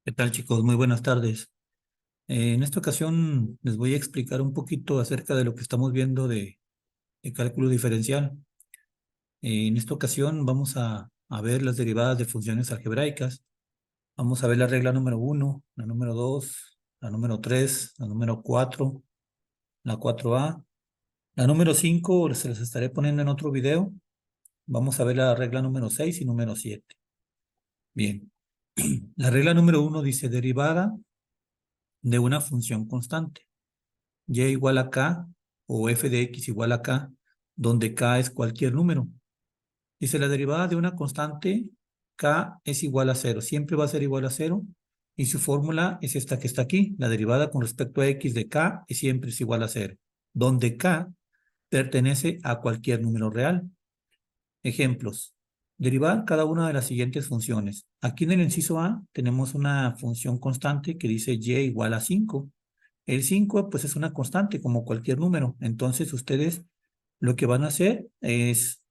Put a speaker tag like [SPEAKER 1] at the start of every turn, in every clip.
[SPEAKER 1] ¿Qué tal, chicos? Muy buenas tardes. En esta ocasión les voy a explicar un poquito acerca de lo que estamos viendo de cálculo diferencial. En esta ocasión vamos a ver las derivadas de funciones algebraicas. Vamos a ver la regla número 1, la número 2, la número 3, la número 4, la 4A. La número 5 se las estaré poniendo en otro video. Vamos a ver la regla número 6 y número 7. Bien, la regla número 1 dice derivada de una función constante. Y igual a k o f de x igual a k, donde k es cualquier número. Dice la derivada de una constante, k es igual a cero, siempre va a ser igual a cero, y su fórmula es esta que está aquí. La derivada con respecto a x de k siempre es igual a cero, donde k pertenece a cualquier número real. Ejemplos. Derivar cada una de las siguientes funciones. Aquí en el inciso A tenemos una función constante que dice y igual a 5. El 5 pues es una constante como cualquier número. Entonces ustedes lo que van a hacer es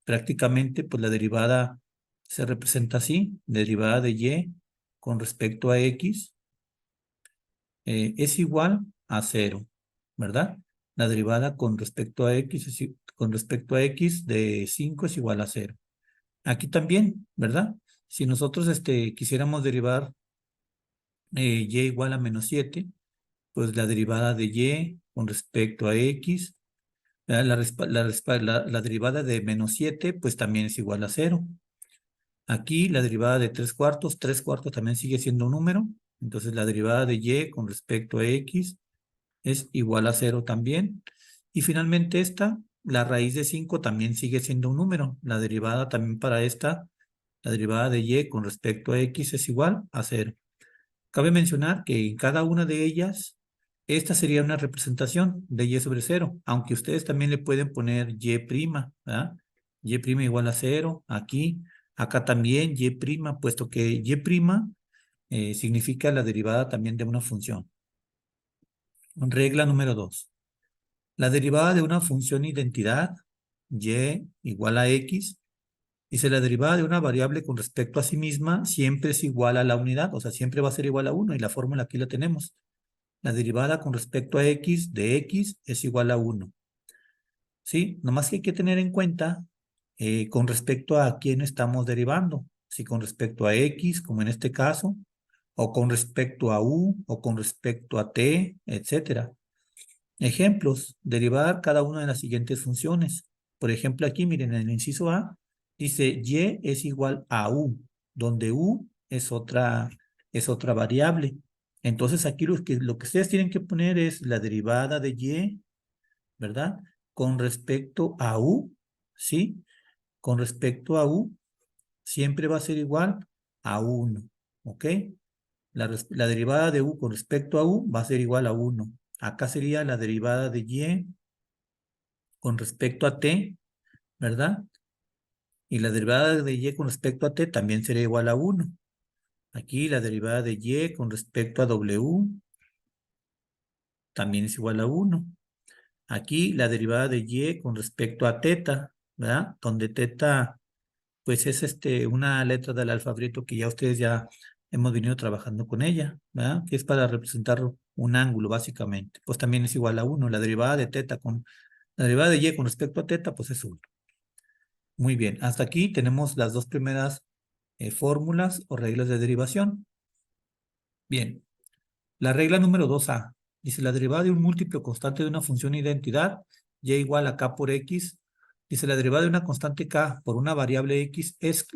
[SPEAKER 1] prácticamente pues la derivada se representa así. Derivada de y con respecto a x es igual a cero, ¿verdad? La derivada con respecto a x, con respecto a x de 5 es igual a cero. Aquí también, ¿verdad? Si nosotros quisiéramos derivar y igual a -7, pues la derivada de y con respecto a x, la derivada de -7, pues también es igual a cero. Aquí la derivada de 3 cuartos también sigue siendo un número, entonces la derivada de y con respecto a x es igual a cero también. Y finalmente la raíz de 5 también sigue siendo un número. La derivada también para la derivada de y con respecto a x es igual a cero. Cabe mencionar que en cada una de ellas, esta sería una representación de y sobre cero, aunque ustedes también le pueden poner y prima, ¿verdad? Y prima igual a cero, aquí, acá también y prima, puesto que y prima significa la derivada también de una función. Regla número 2. La derivada de una función identidad, y igual a x, dice la derivada de una variable con respecto a sí misma siempre es igual a la unidad, o sea, siempre va a ser igual a 1 y la fórmula aquí la tenemos. La derivada con respecto a x de x es igual a 1. ¿Sí? Nomás que hay que tener en cuenta con respecto a quién estamos derivando. Si con respecto a x, como en este caso, o con respecto a u, o con respecto a t, etcétera. Ejemplos, derivar cada una de las siguientes funciones. Por ejemplo, aquí miren, en el inciso A dice y es igual a u, donde u es otra variable. Entonces aquí lo que ustedes tienen que poner es la derivada de y, ¿verdad? Con respecto a u, ¿sí? Con respecto a u, siempre va a ser igual a 1, ¿ok? La derivada de u con respecto a u va a ser igual a 1. Acá sería la derivada de y con respecto a t, ¿verdad? Y la derivada de y con respecto a t también sería igual a 1. Aquí la derivada de y con respecto a w también es igual a 1. Aquí la derivada de y con respecto a teta, ¿verdad? Donde teta, pues es una letra del alfabeto que ya ustedes ya hemos venido trabajando con ella, ¿verdad? Que es para representar un ángulo, básicamente. Pues también es igual a 1. La derivada de teta la derivada de y con respecto a teta, pues es 1. Muy bien, hasta aquí tenemos las dos primeras fórmulas o reglas de derivación. Bien, la regla número 2A dice la derivada de un múltiplo constante de una función identidad y igual a k por x. Dice la derivada de una constante k por una variable x es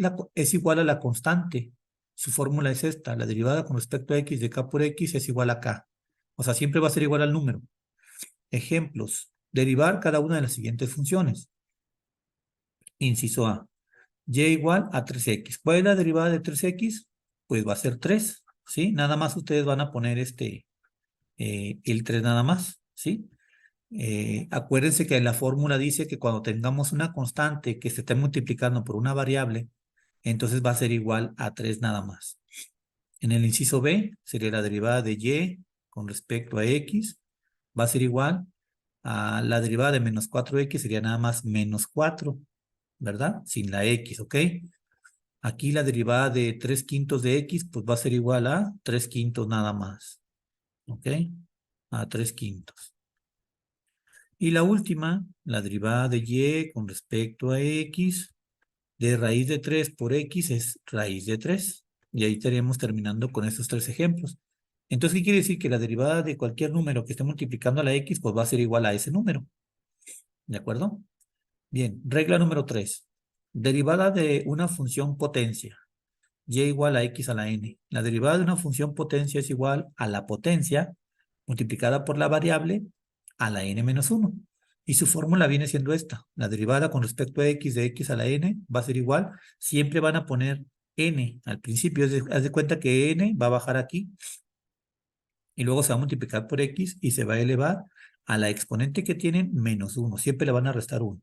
[SPEAKER 1] igual a la constante. Su fórmula es esta, la derivada con respecto a x de k por x es igual a k. O sea, siempre va a ser igual al número. Ejemplos, derivar cada una de las siguientes funciones. Inciso A. Y igual a 3x. ¿Cuál es la derivada de 3x? Pues va a ser 3, ¿sí? Nada más ustedes van a poner el 3 nada más, ¿sí? Acuérdense que la fórmula dice que cuando tengamos una constante que se esté multiplicando por una variable, entonces va a ser igual a 3 nada más. En el inciso B sería la derivada de y con respecto a x, va a ser igual a la derivada de -4x, sería nada más -4, ¿verdad? Sin la x, ¿ok? Aquí la derivada de 3/5 de x, pues va a ser igual a 3/5 nada más. ¿Ok? A 3/5. Y la última, la derivada de y con respecto a x, de raíz de 3 por x es raíz de 3. Y ahí estaríamos terminando con estos tres ejemplos. Entonces, ¿qué quiere decir? Que la derivada de cualquier número que esté multiplicando a la x, pues va a ser igual a ese número. ¿De acuerdo? Bien, regla número 3. Derivada de una función potencia. Y igual a x a la n. La derivada de una función potencia es igual a la potencia multiplicada por la variable a la n menos 1. Y su fórmula viene siendo esta. La derivada con respecto a x de x a la n va a ser igual. Siempre van a poner n al principio. Haz de cuenta que n va a bajar aquí y luego se va a multiplicar por x y se va a elevar a la exponente que tienen menos 1. Siempre le van a restar 1.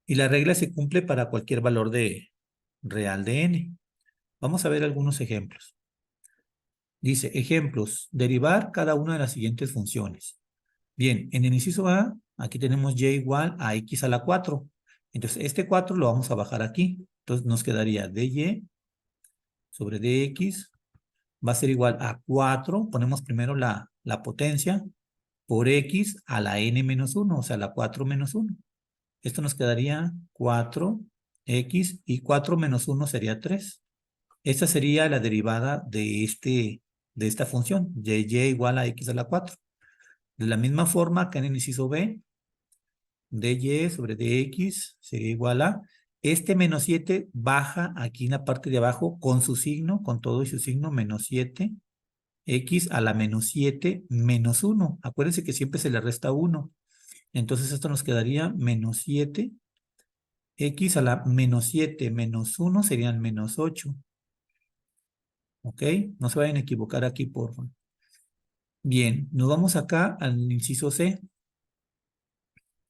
[SPEAKER 1] Y la regla se cumple para cualquier valor real de n. Vamos a ver algunos ejemplos. Dice, ejemplos, derivar cada una de las siguientes funciones. Bien, en el inciso A, aquí tenemos y igual a x a la 4. Entonces, este 4 lo vamos a bajar aquí. Entonces, nos quedaría dy sobre dx va a ser igual a 4. Ponemos primero la potencia por x a la n menos 1, o sea, la 4 menos 1. Esto nos quedaría 4x y 4 menos 1 sería 3. Esta sería la derivada de esta función, y igual a x a la 4. De la misma forma que en el inciso B, dy sobre dx sería igual a, este menos 7 baja aquí en la parte de abajo con su signo, con todo y su signo, menos 7, x a la menos 7 menos 1. Acuérdense que siempre se le resta 1. Entonces esto nos quedaría menos 7, x a la menos 7 menos 1 serían menos 8. ¿Ok? No se vayan a equivocar aquí, por favor. Bien, nos vamos acá al inciso C.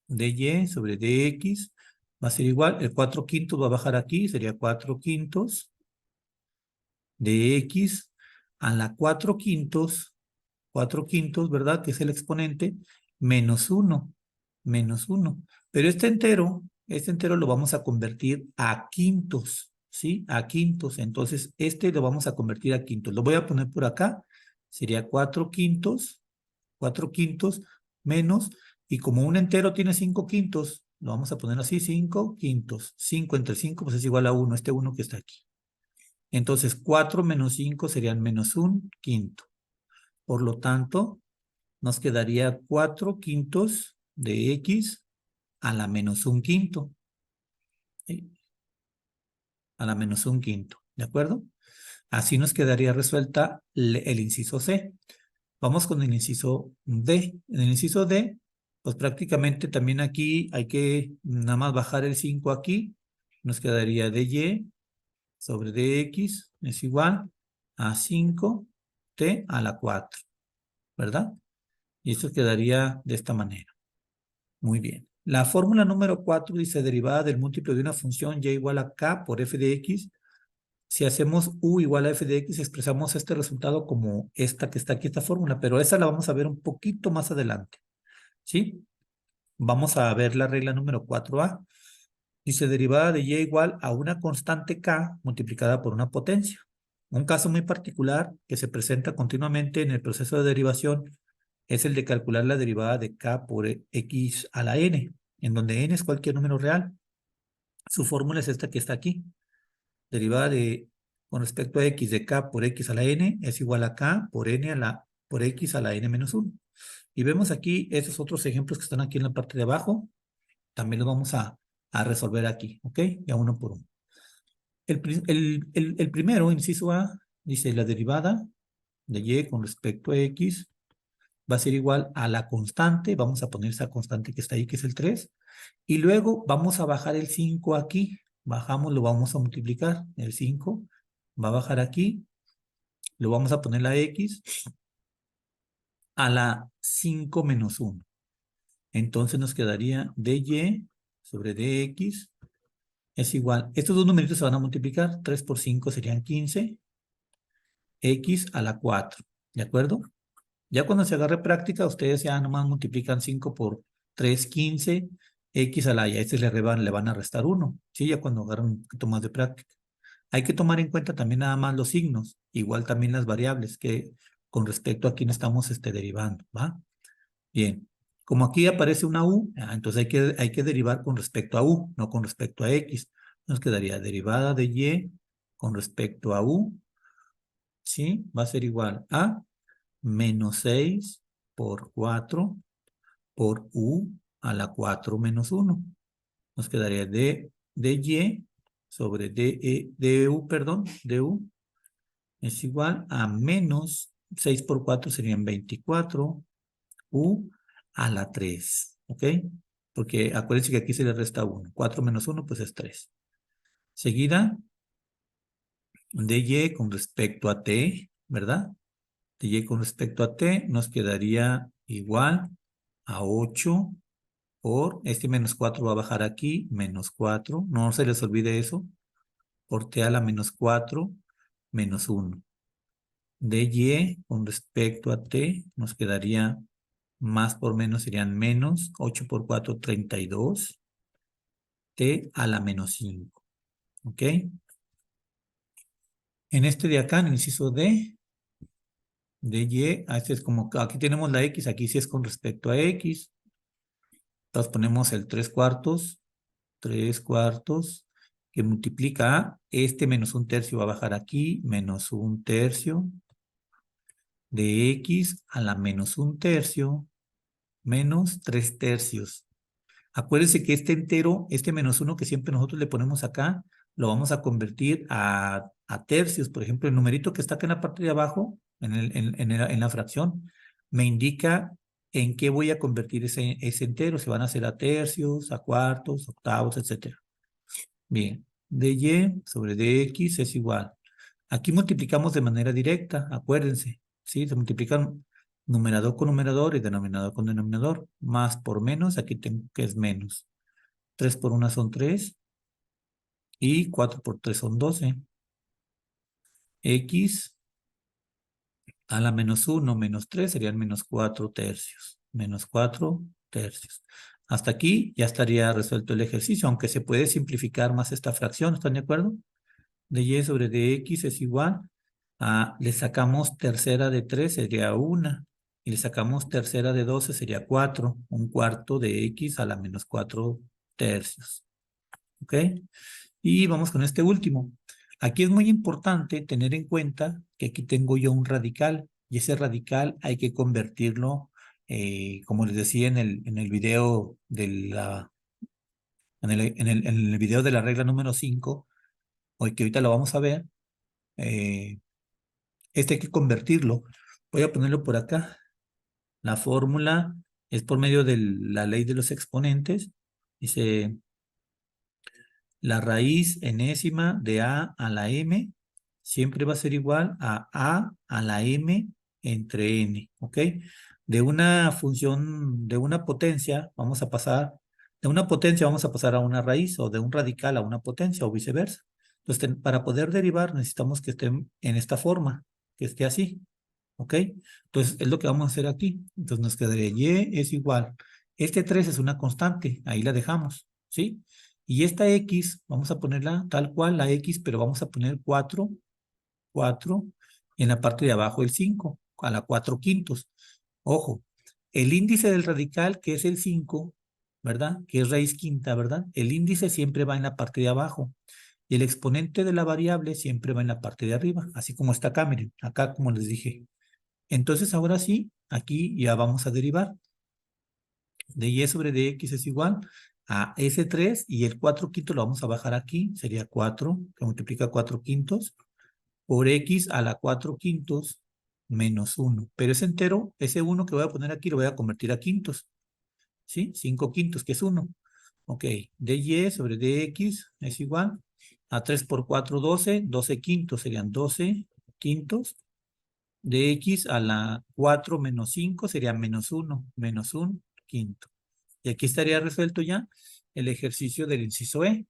[SPEAKER 1] dy sobre dx va a ser igual, el 4/5 va a bajar aquí, sería 4/5 de x a la 4/5, ¿verdad? Que es el exponente, menos 1, menos 1. Pero este entero lo vamos a convertir a quintos, ¿sí? A quintos. Entonces, este lo vamos a convertir a quintos. Lo voy a poner por acá, sería 4/5 menos, y como un entero tiene 5/5, lo vamos a poner así, 5/5. 5 entre 5, pues es igual a 1, este 1 que está aquí. Entonces, 4 menos 5 serían menos 1/5. Por lo tanto, nos quedaría 4/5 de x a la menos 1/5. ¿Sí? A la menos 1/5, ¿de acuerdo? Así nos quedaría resuelta el inciso C. Vamos con el inciso D. En el inciso D, pues prácticamente también aquí hay que nada más bajar el 5 aquí. Nos quedaría dy sobre dx es igual a 5t a la 4, ¿verdad? Y esto quedaría de esta manera. Muy bien. La fórmula número 4 dice derivada del múltiplo de una función y igual a k por f de x. Si hacemos u igual a f de x, expresamos este resultado como esta que está aquí, esta fórmula, pero esa la vamos a ver un poquito más adelante, ¿sí? Vamos a ver la regla número 4a. Dice derivada de y igual a una constante k multiplicada por una potencia. Un caso muy particular que se presenta continuamente en el proceso de derivación es el de calcular la derivada de k por x a la n, en donde n es cualquier número real. Su fórmula es esta que está aquí. Derivada con respecto a x de k por x a la n es igual a k por por x a la n menos 1. Y vemos aquí esos otros ejemplos que están aquí en la parte de abajo. También los vamos a resolver aquí, ¿ok? Ya uno por uno. El primero, inciso A, dice la derivada de y con respecto a x va a ser igual a la constante. Vamos a poner esa constante que está ahí, que es el 3. Y luego vamos a bajar el 5 aquí. Bajamos, lo vamos a multiplicar. El 5 va a bajar aquí. Lo vamos a poner la x a la 5 menos 1. Entonces nos quedaría dy sobre dx es igual. Estos dos numeritos se van a multiplicar. 3 por 5 serían 15. X a la 4. ¿De acuerdo? Ya cuando se agarre práctica, ustedes ya nomás multiplican 5 por 3, 15. X a la y a este le van a restar 1. ¿Sí? Ya cuando agarran un poquito más de práctica. Hay que tomar en cuenta también nada más los signos, igual también las variables que con respecto a quién estamos derivando, ¿va? Bien, como aquí aparece una U, entonces hay que derivar con respecto a U, no con respecto a X. Nos quedaría derivada de Y con respecto a U, ¿sí? Va a ser igual a menos 6 por 4 por U a la 4 menos 1. Nos quedaría de Y sobre du, perdón, du es igual a menos 6 por 4 serían 24 U a la 3, ¿ok? Porque acuérdense que aquí se le resta 1. 4 menos 1 pues es 3. Seguida de Y con respecto a T, ¿verdad? De Y con respecto a T nos quedaría igual a 8 por, este menos 4 va a bajar aquí, menos 4, no se les olvide eso, por T a la menos 4, menos 1. De Y con respecto a T nos quedaría más por menos serían menos 8 por 4, 32. T a la menos 5. ¿Ok? En este de acá, en el inciso D, de Y, este es como, aquí tenemos la X, aquí sí es con respecto a X. Entonces ponemos el 3 cuartos, que multiplica a este menos 1/3 va a bajar aquí, menos 1/3 de X a la menos 1/3 menos 3/3. Acuérdense que este entero, este menos 1 que siempre nosotros le ponemos acá, lo vamos a convertir a tercios. Por ejemplo, el numerito que está acá en la parte de abajo, en la fracción, me indica en qué voy a convertir ese entero. Se van a hacer a tercios, a cuartos, octavos, etc. Bien, dy sobre dx es igual. Aquí multiplicamos de manera directa, acuérdense, ¿sí? Se multiplican numerador con numerador y denominador con denominador. Más por menos, aquí tengo que es menos. 3 por 1 son 3 y 4 por 3 son 12. X a la menos 1 menos 3 serían menos 4/3. Menos 4/3. Hasta aquí ya estaría resuelto el ejercicio, aunque se puede simplificar más esta fracción, ¿están de acuerdo? De y sobre dx es igual a, le sacamos tercera de 3 sería 1, y le sacamos tercera de 12 sería 4, un cuarto de x a la menos 4/3. ¿Ok? Y vamos con este último. Aquí es muy importante tener en cuenta que aquí tengo yo un radical, y ese radical hay que convertirlo, como les decía en el video de en el video de la regla número 5, hoy que ahorita lo vamos a ver. Este hay que convertirlo. Voy a ponerlo por acá. La fórmula es por medio de la ley de los exponentes. Dice, la raíz enésima de a la m siempre va a ser igual a la m entre n, ¿ok? De una función, de una potencia, vamos a pasar, de una potencia vamos a pasar a una raíz, o de un radical a una potencia, o viceversa. Entonces, para poder derivar necesitamos que esté en esta forma, que esté así, ¿ok? Entonces, es lo que vamos a hacer aquí. Entonces, nos quedaría y es igual. Este 3 es una constante, ahí la dejamos, ¿sí? Y esta x, vamos a ponerla tal cual, la x, pero vamos a poner 4, y en la parte de abajo el 5, a la 4/5. Ojo, el índice del radical, que es el 5, ¿verdad? Que es raíz quinta, ¿verdad? El índice siempre va en la parte de abajo. Y el exponente de la variable siempre va en la parte de arriba, así como está acá, miren, acá como les dije. Entonces, ahora sí, aquí ya vamos a derivar. De y sobre dx es igual a S3, y el 4/5 lo vamos a bajar aquí, sería 4, que multiplica 4/5, por x a la 4/5 menos 1. Pero ese entero, ese 1 que voy a poner aquí, lo voy a convertir a quintos, ¿sí? 5/5, que es 1. Ok, dy sobre dx es igual a 3 por 4, 12, 12/5 serían 12/5, de x a la 4 menos 5 sería menos 1, menos 1/5. Y aquí estaría resuelto ya el ejercicio del inciso E.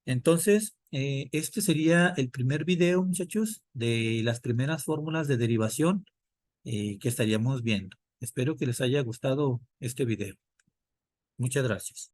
[SPEAKER 1] Entonces, este sería el primer video, muchachos, de las primeras fórmulas de derivación que estaríamos viendo. Espero que les haya gustado este video. Muchas gracias.